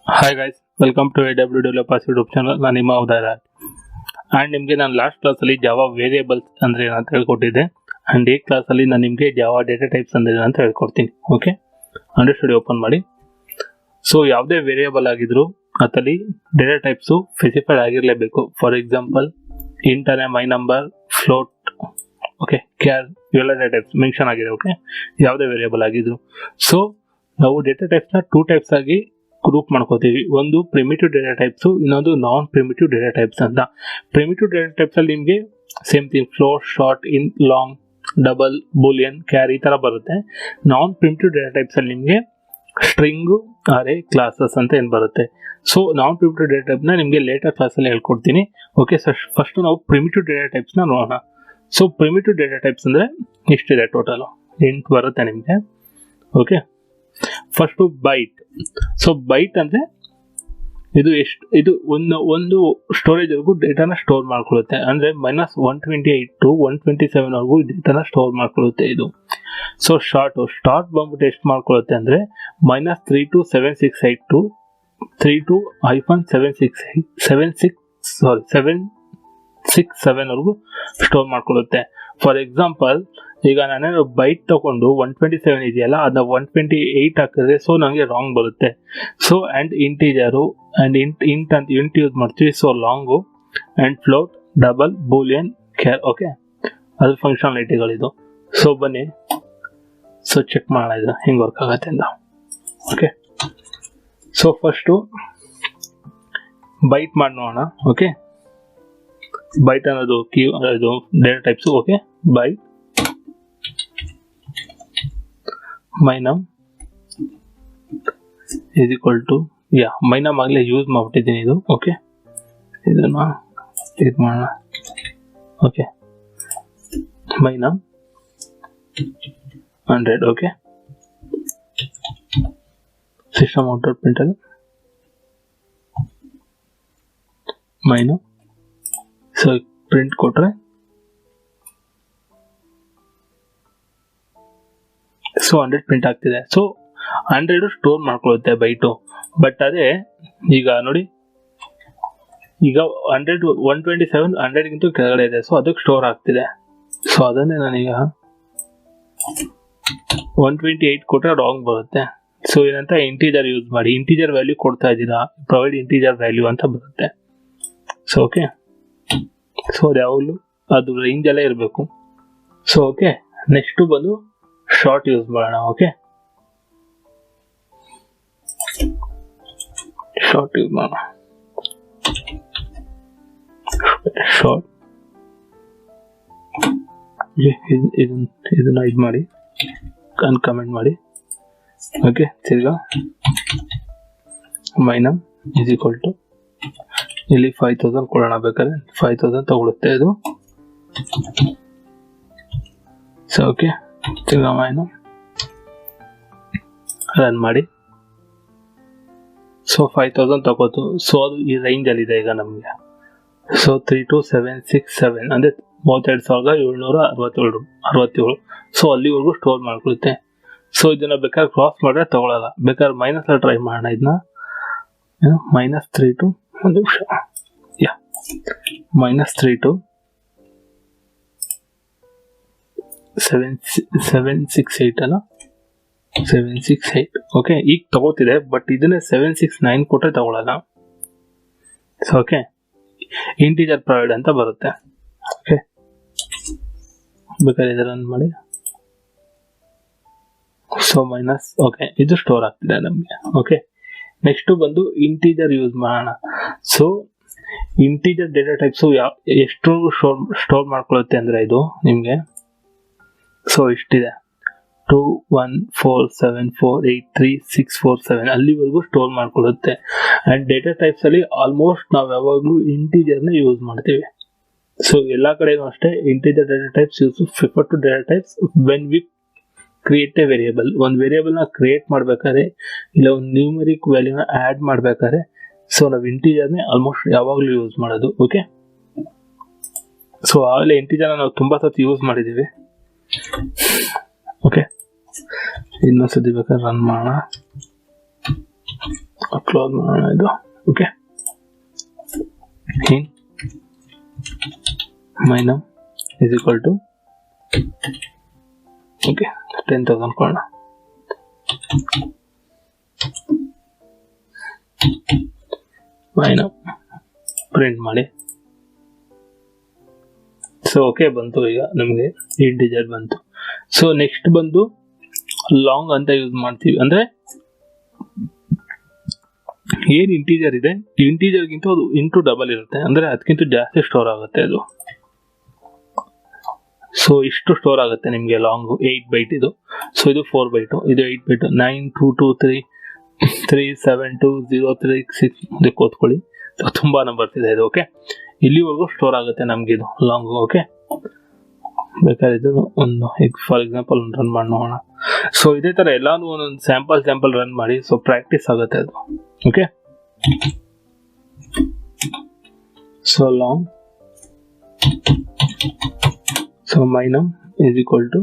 Hi guys, welcome to AW developers YouTube channel. ನಾನು ನಿಮ್ಮ ಉದಯ Raj. And ನಿಮಗೆ ನಾನು ಲಾಸ್ಟ್ ಕ್ಲಾಸಲ್ಲಿ ಜಾವಾ ವೇರಿಯೇಬಲ್ಸ್ ಅಂದರೆ ಏನಂತ ಹೇಳ್ಕೊಟ್ಟಿದ್ದೆ. ಆ್ಯಂಡ್ ಈ ಕ್ಲಾಸಲ್ಲಿ ನಾನು ನಿಮಗೆ ಜಾವಾ ಡೇಟಾ ಟೈಪ್ಸ್ ಅಂದರೆ ಏನಂತ ಹೇಳ್ಕೊಡ್ತೀನಿ. ಓಕೆ, ಅಂಡರ್ಸ್ಟುಡಿ ಓಪನ್ ಮಾಡಿ. ಸೊ ಯಾವುದೇ ವೇರಿಯೇಬಲ್ ಆಗಿದ್ರು ಅದರಲ್ಲಿ ಡೇಟಾ ಟೈಪ್ಸು ಸ್ಪೆಸಿಫೈಡ್ ಆಗಿರಲೇಬೇಕು. ಫಾರ್ ಎಕ್ಸಾಂಪಲ್ ಇಂಟರ್ನೆ, my number, float, okay, char, ಇವೆಲ್ಲ ಡೇಟಾ ಟೈಪ್ಸ್ ಮೆನ್ಷನ್ ಆಗಿದೆ. ಓಕೆ, ಯಾವುದೇ ವೇರಿಯೇಬಲ್ ಆಗಿದ್ರು. ಸೊ ನಾವು ಡೇಟಾ ಟೈಪ್ಸ್ನ 2 ಟೈಪ್ಸ್ ಆಗಿ ಗ್ರೂಪ್ ಮಾಡ್ಕೋತೀವಿ. ಒಂದು ಪ್ರಿಮಿಟಿವ್ ಡೇಟಾ ಟೈಪ್ಸು, ಇನ್ನೊಂದು ನಾನ್ ಪ್ರಿಮಿಟಿವ್ ಡೇಟಾ ಟೈಪ್ಸ್ ಅಂತ. ಪ್ರಿಮಿಟಿವ್ ಡೇಟಾ ಟೈಪ್ಸಲ್ಲಿ ನಿಮಗೆ same thing float, short, int, long, double, boolean, char ಈ ಥರ ಬರುತ್ತೆ. ನಾನ್ ಪ್ರಿಮಿಟಿವ್ ಡೇಟಾ ಟೈಪ್ಸಲ್ಲಿ ನಿಮಗೆ ಸ್ಟ್ರಿಂಗು, ಅರೇ, ಕ್ಲಾಸಸ್ ಅಂತ ಏನು ಬರುತ್ತೆ. ಸೊ ನಾನ್ ಪ್ರಿಮಿಟಿವ್ ಡೇಟಾ ಟೈಪ್ನ ನಿಮಗೆ ಲೇಟರ್ ಕ್ಲಾಸಲ್ಲಿ ಹೇಳ್ಕೊಡ್ತೀನಿ. ಓಕೆ, ಫಸ್ಟು ನಾವು ಪ್ರಿಮಿಟಿವ್ ಡೇಟಾ ಟೈಪ್ಸ್ನ ನೋಡೋಣ. ಸೊ ಪ್ರಿಮಿಟಿವ್ ಡೇಟಾ ಟೈಪ್ಸ್ ಅಂದರೆ ಇಷ್ಟಿದೆ, ಟೋಟಲು 8 ಬರುತ್ತೆ ನಿಮಗೆ. Okay, first byte. So byte ಅಂದರೆ ಇದು ಒಂದು ಸ್ಟೋರೇಜ್ವರೆಗೂ ಡೇಟಾನ ಸ್ಟೋರ್ ಮಾಡ್ಕೊಳ್ಳುತ್ತೆ. ಅಂದರೆ -128 to 127 ಡೇಟಾನ ಸ್ಟೋರ್ ಮಾಡ್ಕೊಳ್ಳುತ್ತೆ ಇದು. ಸೊ ಸ್ಟಾರ್ಟ್ ಬಂದ್ಬಿಟ್ಟು ಎಷ್ಟು ಮಾಡ್ಕೊಳ್ಳುತ್ತೆ ಅಂದರೆ -3 to 768 to 3 to -767 ಸ್ಟೋರ್ ಮಾಡ್ಕೊಳ್ಳುತ್ತೆ. ಫಾರ್ ಎಕ್ಸಾಂಪಲ್, ಈಗ ನಾನೇನು ಬೈಟ್ ತಗೊಂಡು 127 ಇದೆಯಲ್ಲ, ಅದನ್ನ 128 ಹಾಕಿದ್ರೆ ಸೊ ನನಗೆ ರಾಂಗ್ ಬರುತ್ತೆ. So and integer and int ಅಂತ ಇಂಟ್ ಯೂಸ್ ಮಾಡ್ತೀವಿ. So long and float, double, boolean, char. Okay, ಅದು ಫಂಕ್ಷನಾಲಿಟಿಗಳಿದು. ಸೊ ಬನ್ನಿ, ಸೊ ಚೆಕ್ ಮಾಡೋಣ ಇದು ಹೆಂಗೆ ವರ್ಕ್ ಆಗುತ್ತೆ ಅಂತ. ಓಕೆ, ಸೊ ಫಸ್ಟು ಬೈಟ್ ಮಾಡಿ ನೋಡೋಣ. ಓಕೆ, ಬೈಟ್ ಅನ್ನೋದು ಕೀ, ಇದು data types. Okay, byte mynum is equal to mynum ಆಗಲೇ ಯೂಸ್ ಮಾಡ್ಬಿಟ್ಟಿದ್ದೀನಿ ಇದು. ಓಕೆ, ಇದನ್ನ ಇದು ಮಾಡೋಣ. Okay, mynum 100. Okay, system out print ಅಲ್ಲಿ mynum. ಸೊ ಪ್ರಿಂಟ್ ಕೊಟ್ರೆ ಸೊ 100 ಪ್ರಿಂಟ್ ಆಗ್ತಿದೆ. ಸೊ 100 ಸ್ಟೋರ್ ಮಾಡ್ಕೊಳ್ಳುತ್ತೆ ಬೈಟು. ಬಟ್ ಅದೇ ಈಗ ನೋಡಿ, ಈಗ 127 100ಗಿಂತ ಕೆಳಗಡೆ ಇದೆ. ಸೊ ಅದಕ್ಕೆ ಸ್ಟೋರ್ ಆಗ್ತಿದೆ. ಸೊ ಅದನ್ನೇ ನಾನೀಗ 128 ಕೊಟ್ಟರೆ ರಾಂಗ್ ಬರುತ್ತೆ. ಸೊ ಏನಂತ ಇಂಟೀಜರ್ ಯೂಸ್ ಮಾಡಿ, ಇಂಟೀಜರ್ ವ್ಯಾಲ್ಯೂ ಕೊಡ್ತಾ ಇದ್ದೀರಾ, ಪ್ರೊವೈಡ್ ಇಂಟೀಜರ್ ವ್ಯಾಲ್ಯೂ ಅಂತ ಬರುತ್ತೆ. ಸೊ ಓಕೆ, ಸೊ ಅದು ಯಾವಾಗಲೂ ಅದು ರೇಂಜಲ್ಲೇ ಇರಬೇಕು. ಸೊ ಓಕೆ, ನೆಕ್ಸ್ಟು ಬಂದು ಶಾರ್ಟ್ ಯೂಸ್ ಮಾಡೋಣ. ಓಕೆ, ಶಾರ್ಟ್ ಯೂಸ್ ಮಾಡೋಣ. ಶಾರ್ಟ್ ಇದನ್ನ ಇದು ಮಾಡಿ ಕಮೆಂಟ್ ಮಾಡಿ. ಓಕೆ, ತಿರ್ಗಾ mynum is equal to ಇಲ್ಲಿ 5000 ಕೊಡೋಣ. ಬೇಕಾದ್ರೆ 5000 ತಗೊಳುತ್ತೆ ಇದು. ಸೊ ಓಕೆ, ತಿರ್ಗಾ mynum ರನ್ ಮಾಡಿ. ಸೊ 5000 ತಗೋತು. ಸೊ ಅದು ಈ ರೇಂಜಲ್ಲಿದೆ ಈಗ ನಮಗೆ. ಸೊ 3 to 767 ಅಂದರೆ 32,767. ಸೊ ಅಲ್ಲಿವರೆಗೂ ಸ್ಟೋರ್ ಮಾಡ್ಕೊಳುತ್ತೆ. ಸೊ ಇದನ್ನ ಬೇಕಾದ್ರೆ ಕ್ರಾಸ್ ಮಾಡಿದ್ರೆ ತಗೊಳ್ಳಲ್ಲ. ಬೇಕಾದ್ರೆ ಮೈನಸ್ ಟ್ರೈ ಮಾಡೋಣ. ಇದನ್ನ -3 to ಒಂದು ನಿಮಿಷ -3 to 768 ಅಲ್ಲ, 768. ಓಕೆ, ಈಗ ತಗೋತಿದೆ. ಬಟ್ ಇದನ್ನೇ 769 ಕೊಟ್ಟರೆ ತಗೊಳ್ಳಲ್ಲ. ಸೊ ಓಕೆ, ಇಂಟೀಜರ್ ಪ್ರೊವೈಡ್ ಅಂತ ಬರುತ್ತೆ. ಓಕೆ, ಬೇಕಾದ್ರೆ ಇದರ ರನ್ ಮಾಡಿ. So minus. ಓಕೆ, ಇದು ಸ್ಟೋರ್ ಆಗ್ತಿದೆ ನಮಗೆ. ಓಕೆ, ನೆಕ್ಸ್ಟು ಬಂದು ಇಂಟೀಜರ್ ಯೂಸ್ ಮಾಡೋಣ. ಸೊ ಇಂಟೀಜರ್ ಡೇಟಾ ಟೈಪ್ಸು ಎಷ್ಟು ಸ್ಟೋರ್ ಮಾಡ್ಕೊಳ್ಳುತ್ತೆ ಅಂದರೆ ಇದು ನಿಮಗೆ ಸೊ ಇಷ್ಟಿದೆ, 214748367 ಅಲ್ಲಿವರೆಗೂ ಸ್ಟೋರ್ ಮಾಡ್ಕೊಳ್ಳುತ್ತೆ. ಆ್ಯಂಡ್ ಡೇಟಾ ಟೈಪ್ಸಲ್ಲಿ ಆಲ್ಮೋಸ್ಟ್ ನಾವು ಯಾವಾಗಲೂ ಇಂಟೀಜರ್ನ ಯೂಸ್ ಮಾಡ್ತೀವಿ. ಸೊ ಎಲ್ಲ ಕಡೆನೂ ಅಷ್ಟೇ integer data types use prefer to data types when we create a variable. ಒಂದು ವೇರಿಯೇಬಲ್ನ ಕ್ರಿಯೇಟ್ ಮಾಡಬೇಕಾದ್ರೆ ಇಲ್ಲ ಒಂದು ನ್ಯೂಮರಿಕ್ ವ್ಯಾಲ್ಯೂನ ಆ್ಯಡ್ ಮಾಡಬೇಕಾದ್ರೆ ಸೊ ನಾವು ಇಂಟೀಜರ್ನೇ ಆಲ್ಮೋಸ್ಟ್ ಯಾವಾಗಲೂ ಯೂಸ್ ಮಾಡೋದು. ಓಕೆ, ಸೊ ಆಗಲೇ ಇಂಟೀಜರ್ನ ನಾವು ತುಂಬ ಸತಿ ಯೂಸ್ ಮಾಡಿದ್ದೀವಿ. ಓಕೆ, ಇನ್ನೊಂದ್ಸತಿ ಬೇಕಾದ್ರೆ ರನ್ ಮಾಡೋಣ, ಕ್ಲೋಸ್ ಮಾಡೋಣ ಇದು. Okay, in my_num is equal to okay 10,000 ಕೊಡೋಣ. my_num ಪ್ರಿಂಟ್ ಮಾಡಿ. ಸೊ ಓಕೆ ಬಂತು, ಈಗ ನಮಗೆ ಇಂಟಿಜರ್ ಬಂತು. ಸೊ ನೆಕ್ಸ್ಟ್ ಬಂದು ಲಾಂಗ್ ಅಂತ ಯೂಸ್ ಮಾಡ್ತೀವಿ. ಅಂದ್ರೆ ಏನ್ ಇಂಟೀಜರ್ ಇದೆ, ಇಂಟೀಜರ್ಗಿಂತ ಅದು ಇಂಟು ಡಬಲ್ ಇರುತ್ತೆ, ಅಂದ್ರೆ ಅದಕ್ಕಿಂತ ಜಾಸ್ತಿ ಸ್ಟೋರ್ ಆಗುತ್ತೆ ಅದು. ಸೊ ಇಷ್ಟು ಸ್ಟೋರ್ ಆಗುತ್ತೆ ನಿಮಗೆ ಲಾಂಗು 8 ಬೈಟ್ ಇದು. ಸೊ ಇದು 4 ಬೈಟು, ಇದು 8 ಬೈಟು. 9223372036 ಇದಕ್ಕೆ ಓದ್ಕೊಳ್ಳಿ. ತುಂಬಾ ನಂಬರ್ಸ್ ಇದೆ ಇದು. ಓಕೆ, ಇಲ್ಲಿವರೆಗೂ ಸ್ಟೋರ್ ಆಗುತ್ತೆ ನಮ್ಗೆ ಇದು ಲಾಂಗು. ಓಕೆ, ಬೇಕಾದ್ರೆ ಇದನ್ನು ಒಂದು ಫಾರ್ ಎಕ್ಸಾಂಪಲ್ ಒಂದು ರನ್ ಮಾಡಿ ನೋಡೋಣ. ಸೊ ಇದೇ ತರ ಎಲ್ಲಾನು ಒಂದೊಂದು ಸ್ಯಾಂಪಲ್ ರನ್ ಮಾಡಿ. ಸೊ ಪ್ರಾಕ್ಟೀಸ್ ಆಗುತ್ತೆ ಅದು. Okay, so long, so my_num is equal to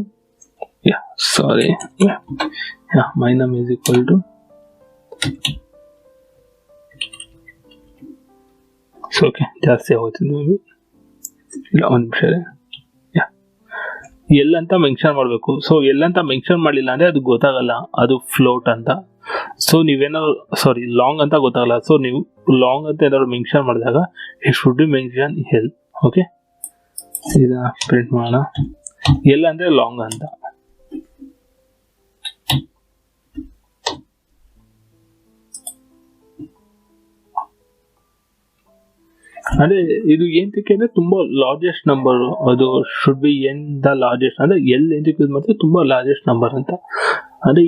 my_num is equal to so okay ಜಾಸ್ತಿ ಆಗುತ್ತೆ ಇಲ್ಲ, ಒಂದು ನಿಮಿಷ ಎಲ್ಲಂತ ಮೆನ್ಷನ್ ಮಾಡಬೇಕು. ಸೊ ಎಲ್ಲಂತ ಮೆನ್ಷನ್ ಮಾಡಲಿಲ್ಲ ಅಂದ್ರೆ ಅದು ಗೊತ್ತಾಗಲ್ಲ, ಅದು ಫ್ಲೋಟ್ ಅಂತ. ಸೊ ನೀವೇನಾದ್ರು ಲಾಂಗ್ ಅಂತ ಗೊತ್ತಾಗಲ್ಲ. ಸೊ ನೀವು ಲಾಂಗ್ ಅಂತ ಏನಾದ್ರು ಮೆನ್ಷನ್ ಮಾಡಿದಾಗ it should B mention L. Okay, ಇದನ್ನ ಪ್ರಿಂಟ್ ಮಾಡೋಣ. ಎಲ್ ಅಂದ್ರೆ ಲಾಂಗ್ ಅಂತ. ಅಂದ್ರೆ ಇದು ಏನಕ್ಕೆ ಅಂದ್ರೆ ತುಂಬಾ ಲಾರ್ಜೆಸ್ಟ್ ನಂಬರ್, ಅದು should be N the largest. ಅಂದ್ರೆ ಎಲ್ ಎಂತಕ್ಕೆ ಯೂಸ್ ಮಾಡ್ತೀವಿ, ತುಂಬಾ ಲಾರ್ಜೆಸ್ಟ್ ನಂಬರ್ ಅಂತ. ಅಂದ್ರೆ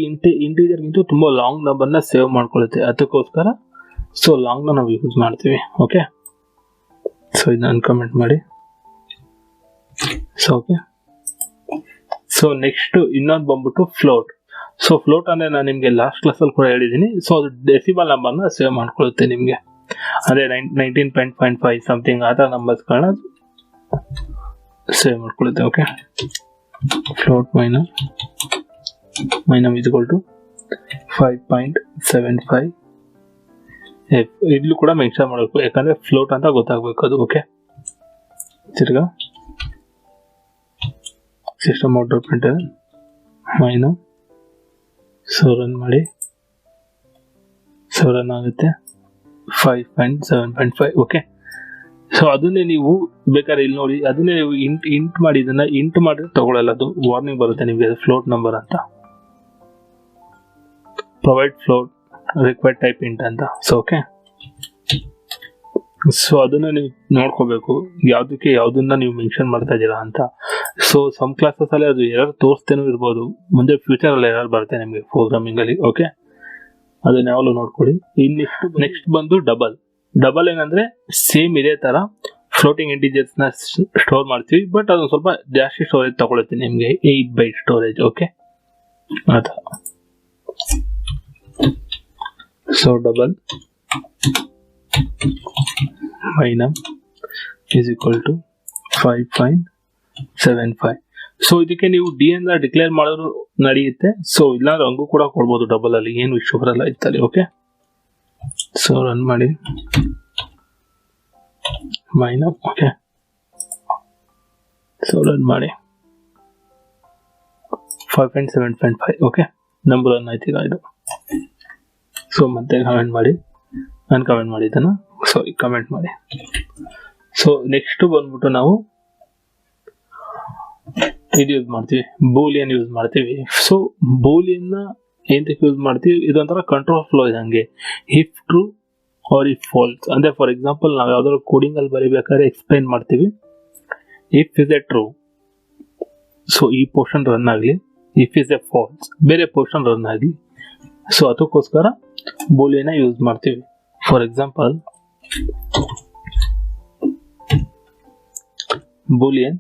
ಇಂಟೀಜರ್ಗಿಂತ ತುಂಬಾ ಲಾಂಗ್ ನಂಬರ್ನ ಸೇವ್ ಮಾಡ್ಕೊಳ್ಳುತ್ತೆ, ಅದಕ್ಕೋಸ್ಕರ ಸೊ ಲಾಂಗ್ ನ ನಾವು ಯೂಸ್ ಮಾಡ್ತೀವಿ. ಓಕೆ, ಸೊ ಇದನ್ನ ಕಮೆಂಟ್ ಮಾಡಿ. ಸೊ ಓಕೆ, ಸೊ ನೆಕ್ಸ್ಟ್ ಇನ್ನೊಂದು ಬಂದ್ಬಿಟ್ಟು ಫ್ಲೋಟ್. ಸೊ ಫ್ಲೋಟ್ ಅಂದ್ರೆ ನಾನು ನಿಮ್ಗೆ ಲಾಸ್ಟ್ ಕ್ಲಾಸ್ ಅಲ್ಲಿ ಕೂಡ ಹೇಳಿದೀನಿ. ಸೊ ಅದು ಡೆಸಿಮಲ್ ನಂಬರ್ನ ಸೇವ್ ಮಾಡ್ಕೊಳ್ಳುತ್ತೆ ನಿಮ್ಗೆ. ಅದೇ 19.5 ಸಮಥಿಂಗ್ ಆ ಥರ ನಂಬರ್ಸ್ಗಳನ್ನ ಸೇವ್ ಮಾಡ್ಕೊಳ್ಳುತ್ತೆ. Okay, float my_num is equal to 5.75 ಇಲ್ಲೂ ಕೂಡ ಮೆನ್ಷನ್ ಮಾಡಬೇಕು, ಯಾಕಂದ್ರೆ ಫ್ಲೋಟ್ ಅಂತ ಗೊತ್ತಾಗಬೇಕು ಅದು. ಓಕೆ, ತಿರ್ಗಾ system out printer my_num. So run ಮಾಡಿ. ಸೊ ರನ್ ಆಗುತ್ತೆ 5.7.5. ಓಕೆ, ಸೊ ಅದನ್ನೇ ನೀವು ಬೇಕಾದ್ರೆ ಇಲ್ಲಿ ನೋಡಿ, ಅದನ್ನೇ ನೀವು ಇಂಟ್ ಮಾಡಿ, ಇದನ್ನ ಇಂಟ್ ಮಾಡಿದ್ರೆ ತಗೊಳ್ಳಲ್ಲ, ಅದು ವಾರ್ನಿಂಗ್ ಬರುತ್ತೆ ನಿಮಗೆ, ಅದು ಫ್ಲೋಟ್ ನಂಬರ್ ಅಂತ. Provide float required type int ಅಂತ. ಸೊ ಓಕೆ, ಸೊ ಅದನ್ನ ನೀವು ನೋಡ್ಕೋಬೇಕು, ಯಾವ್ದನ್ನ ನೀವು ಮೆನ್ಷನ್ ಮಾಡ್ತಾ ಇದ್ದೀರಾ ಅಂತ. ಸೊ ಸಮ್ ಕ್ಲಾಸಸ್ ಅಲ್ಲಿ ಅದು ಎರರ್ ತೋರಿಸ್ತೇನೂ ಇರ್ಬೋದು, ಮುಂದೆ ಫ್ಯೂಚರ್ ಅಲ್ಲಿ ಎರರ್ ಬರುತ್ತೆ ನಿಮಗೆ ಪ್ರೋಗ್ರಾಮಿಂಗ್ ಅಲ್ಲಿ. ಓಕೆ, ಅದನ್ನ ಯಾವಾಗಲೂ ನೋಡ್ಕೊಳ್ಳಿ. ನೆಕ್ಸ್ಟ್ ಬಂದು ಡಬಲ್ ಏನಂದ್ರೆ ಸೇಮ್ ಇದೇ ತರ ಫ್ಲೋಟಿಂಗ್ ಇಂಟಿಜರ್ಸ್ ನ ಸ್ಟೋರ್ ಮಾಡ್ತೀವಿ, ಬಟ್ ಅದೊಂದು ಸ್ವಲ್ಪ ಜಾಸ್ತಿ ಸ್ಟೋರೇಜ್ ತಗೊಳುತ್ತೆ ನಿಮ್ಗೆ, 8 ಬೈಟ್ ಸ್ಟೋರೇಜ್. ಓಕೆ, ಅದ so double my_num is equal to 5.75. So ಇದಕ್ಕೆ ನೀವು ಡಿ ಅಂತ ಡಿಕ್ಲೇರ್ ಮಾಡಿದ್ರು ನಡೆಯುತ್ತೆ. ಸೊ ಇಲ್ಲಾಂದ್ರೆ ಹಂಗೂ ಕೂಡ ಕೊಡ್ಬೋದು ಡಬಲ್ ಅಲ್ಲಿ, ಏನು ಇಶ್ಯೂ ಬರಲ್ಲ ಇತ್ತಲ್ಲಿ. ಓಕೆ, ಸೊ ರನ್ ಮಾಡಿ my_num. ಓಕೆ, ಸೊ ರನ್ ಮಾಡಿ 5.7.5. ಓಕೆ, ನಂಬರ್ ರನ್ ಆಯ್ತು ಈಗ ಇದು. ಸೊ ಮತ್ತೆ ಕಮೆಂಟ್ ಮಾಡಿ, ನಾನು ಕಮೆಂಟ್ ಮಾಡಿದ್ದನ್ನ ಕಮೆಂಟ್ ಮಾಡಿ. ಸೊ ನೆಕ್ಸ್ಟ್ ಬಂದ್ಬಿಟ್ಟು ನಾವು ಇದು ಯೂಸ್ ಮಾಡ್ತೀವಿ, ಬೂಲಿಯನ್ ಯೂಸ್ ಮಾಡ್ತೀವಿ. ಸೊ ಬೂಲಿಯನ್ ಏನಕ್ಕೆ ಯೂಸ್ ಮಾಡ್ತೀವಿ, ಇದೊಂಥರ ಕಂಟ್ರೋಲ್ ಫ್ಲೋ ಇದಂಗೆ. If true or if false ಅಂದ್ರೆ, ಫಾರ್ ಎಕ್ಸಾಂಪಲ್ ನಾವು ಯಾವ್ದಾದ್ರು ಕೋಡಿಂಗ್ ಅಲ್ಲಿ ಬರೀಬೇಕಾದ್ರೆ ಎಕ್ಸ್ಪ್ಲೈನ್ ಮಾಡ್ತೀವಿ, if is a true, so ಈ ಪೋರ್ಷನ್ ರನ್ ಆಗಲಿ, ಇಫ್ ಇಸ್ ಎ ಫಾಲ್ಸ್ ಬೇರೆ ಪೋರ್ಷನ್ ರನ್ ಆಗಲಿ. ಸೊ ಅದಕ್ಕೋಸ್ಕರ ಬೂಲಿಯನ್ ಯೂಸ್ ಮಾಡ್ತೀವಿ. For example boolean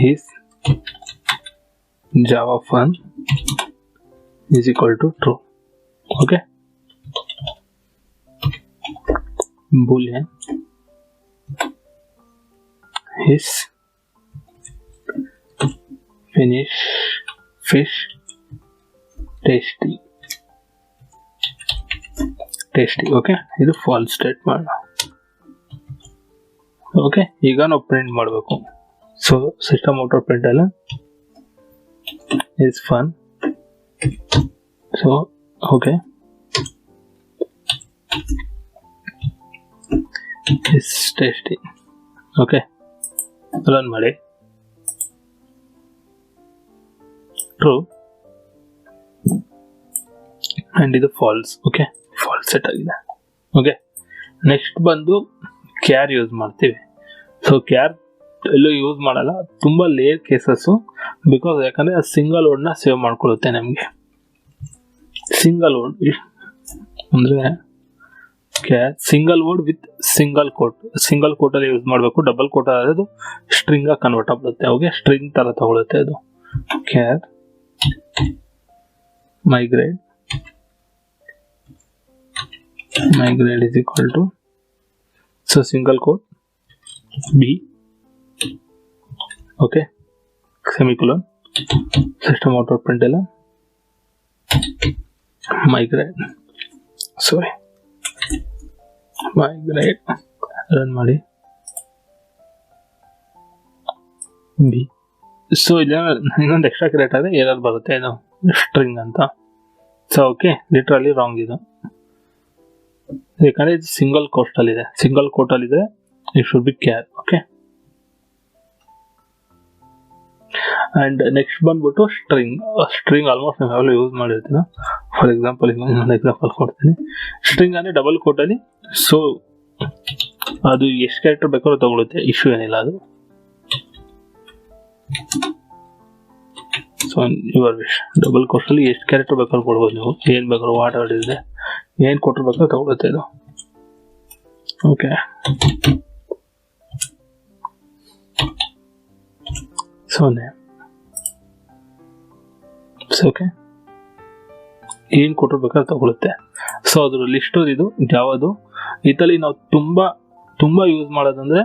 is java fun is equal to true. Okay, boolean is finish fish tasty okay, ಇದು false state ಮಾಡೋಣ. Okay, ಈಗ ನಾವು print ಮಾಡಬೇಕು. ಸೊ ಸಿಸ್ಟಮ್ ಔಟ್ ಪ್ರಿಂಟ್ ಅಲ್ಲ is fun. So okay, is tasty. Okay, run ಮಾಡಿ. True and ಇದು false. Okay, false set ಆಗಿದೆ. Okay, next ಬಂದು ಕ್ಯಾರ್ ಯೂಸ್ ಮಾಡ್ತೀವಿ. ಸೊ ಕ್ಯಾರ್ ಎಲ್ಲೂ ಯೂಸ್ ಮಾಡಲ್ಲ, ತುಂಬ ಲೇಯರ್ ಕೇಸಸ್ಸು. ಬಿಕಾಸ್ ಯಾಕಂದರೆ ಸಿಂಗಲ್ ವರ್ಡ್ನ ಸೇವ್ ಮಾಡ್ಕೊಳ್ಳುತ್ತೆ ನಮಗೆ. ಸಿಂಗಲ್ ವರ್ಡ್ ಅಂದರೆ char single word with single quote. Single ಕೋಟಲ್ಲಿ use ಮಾಡಬೇಕು. ಡಬಲ್ ಕೋಟ್ ಆದರೆ ಅದು ಸ್ಟ್ರಿಂಗಾಗಿ ಕನ್ವರ್ಟ್ ಆಗ್ಬಿಡುತ್ತೆ. ಓಕೆ, ಸ್ಟ್ರಿಂಗ್ ಥರ ತಗೊಳುತ್ತೆ ಅದು. Char migrate is equal to, so single quote b, okay, semicolon, system out println migrate run ಮಾಡಿ b. ಸೊ ಇಲ್ಲ ಇನ್ನೊಂದು ಎಕ್ಸ್ಟ್ರಾ ಕ್ರಿಯೇಟ್ ಆದರೆ ಎರರ್ ಬರುತ್ತೆ, ಇದು ಸ್ಟ್ರಿಂಗ್ ಅಂತ. ಸೊ ಓಕೆ, ಲಿಟ್ರಲಿ ರಾಂಗ್ ಇದು. ಯಾಕಂದರೆ ಇದು ಸಿಂಗಲ್ ಕೋಟಲ್ಲಿದೆ. ಸಿಂಗಲ್ ಕೋಟಲ್ಲಿದೆ, it should be char. Okay, and next ಬಂದ್ಬಿಟ್ಟು ಸ್ಟ್ರಿಂಗ್ ಆಲ್ಮೋಸ್ಟ್ ನಾವು ಯಾವಾಗಲೂ ಯೂಸ್ ಮಾಡಿರ್ತೀವಿ. ಫಾರ್ ಎಕ್ಸಾಂಪಲ್ ಇನ್ನೊಂದು ಎಕ್ಸಾಂಪಲ್ ಕೊಡ್ತೀನಿ. ಸ್ಟ್ರಿಂಗ್ ಅಂದರೆ ಡಬಲ್ ಕೋಟಲ್ಲಿ. ಸೊ ಅದು ಎಷ್ಟು ಕ್ಯಾರೆಕ್ಟರ್ ಬೇಕಾದ್ರೂ ತಗೊಳುತ್ತೆ, ಇಶ್ಯೂ ಏನಿಲ್ಲ ಅದು. So your wish. ಡಬಲ್ ಕೋರ್ಸಲ್ಲಿ ಎಷ್ಟು ಕ್ಯಾರೆಕ್ಟರ್ ಬೇಕಾದ್ರೂ ಕೊಡ್ಬೋದು ನೀವು, ಏನು ಬೇಕಾದ್ರೂ ವಾಟ್ ಆರ್ಡ್ ಇದೆ, ಏನು ಕೊಟ್ಟರು ಬೇಕಾದ್ರೂ ತಗೊಳುತ್ತೆ ಇದು. ಓಕೆ, ಓಕೆ, ಏನು ಕೊಟ್ಟರು ಬೇಕಾದ್ರೂ ತಗೊಳುತ್ತೆ. ಸೊ ಅದ್ರ ಲಿಸ್ಟು ಇದು ಜಾವದು. ಇದರಲ್ಲಿ ನಾವು ತುಂಬ ಯೂಸ್ ಮಾಡೋದಂದರೆ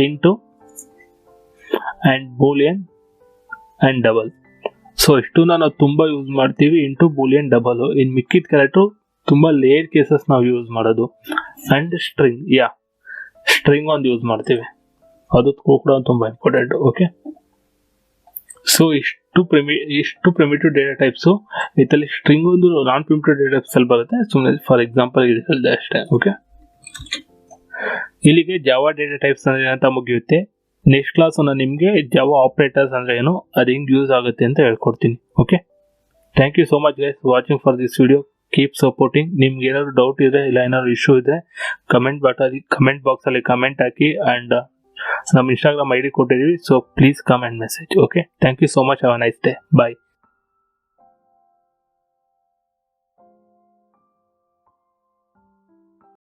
int and boolean and double. So ಇಷ್ಟನ್ನ ನಾವು ತುಂಬ ಯೂಸ್ ಮಾಡ್ತೀವಿ, ಇಂಟು ಬೂಲಿಯನ್ ಡಬಲ್. ಇನ್ನು ಮಿಕ್ಕಿದ ಕ್ಯಾರೆಕ್ಟ್ರು ತುಂಬ ಲೇಯರ್ ಕೇಸಸ್ ನಾವು ಯೂಸ್ ಮಾಡೋದು. ಆ್ಯಂಡ್ ಸ್ಟ್ರಿಂಗ್ ಒಂದು ಯೂಸ್ ಮಾಡ್ತೀವಿ, ಅದು ಕೂಡ ತುಂಬ ಇಂಪಾರ್ಟೆಂಟ್. ಓಕೆ, ಸೊ ಇಷ್ಟು ಪ್ರಿಮಿಟಿವ್ ಡೇಟಾ ಟೈಪ್ಸು ಇದರಲ್ಲಿ. ಸ್ಟ್ರಿಂಗ್ ಒಂದು ನಾನ್ ಪ್ರಿಮಿಟಿವ್ ಡೇಟಾ ಟೈಪ್ಸ್ ಅಲ್ಲಿ ಬರುತ್ತೆ. ಸುಮ್ಮನೆ ಫಾರ್ ಎಕ್ಸಾಂಪಲ್ ಇದು ಹೇಳಿದೆ ಅಷ್ಟೇ. ಓಕೆ, ಇಲ್ಲಿಗೆ ಜಾವಾ ಡೇಟಾ ಟೈಪ್ಸ್ ಅಂದರೆ ಅಂತ ಮುಗಿಯುತ್ತೆ. ನೆಕ್ಸ್ಟ್ ಕ್ಲಾಸ್ ನಾನು ನಿಮಗೆ ಜಾವಾ ಆಪರೇಟರ್ಸ್ ಅಂದರೆ ಏನು, ಅದು ಹೆಂಗೆ ಯೂಸ್ ಆಗುತ್ತೆ ಅಂತ ಹೇಳ್ಕೊಡ್ತೀನಿ. Okay, thank you so much guys watching for this video. Keep supporting. ನಿಮ್ಗೆ ಏನಾದ್ರು ಡೌಟ್ ಇದೆ, ಇಲ್ಲ ಏನಾದ್ರು ಇಶ್ಯೂ ಇದೆ, ಕಮೆಂಟ್ ಬಾಕ್ಸಲ್ಲಿ ಕಮೆಂಟ್ ಹಾಕಿ. ಆ್ಯಂಡ್ ನಮ್ಮ ಇನ್ಸ್ಟಾಗ್ರಾಮ್ ID ಕೊಟ್ಟಿದ್ದೀವಿ. So please come and message. Okay, thank you so much. Have a nice day. Bye.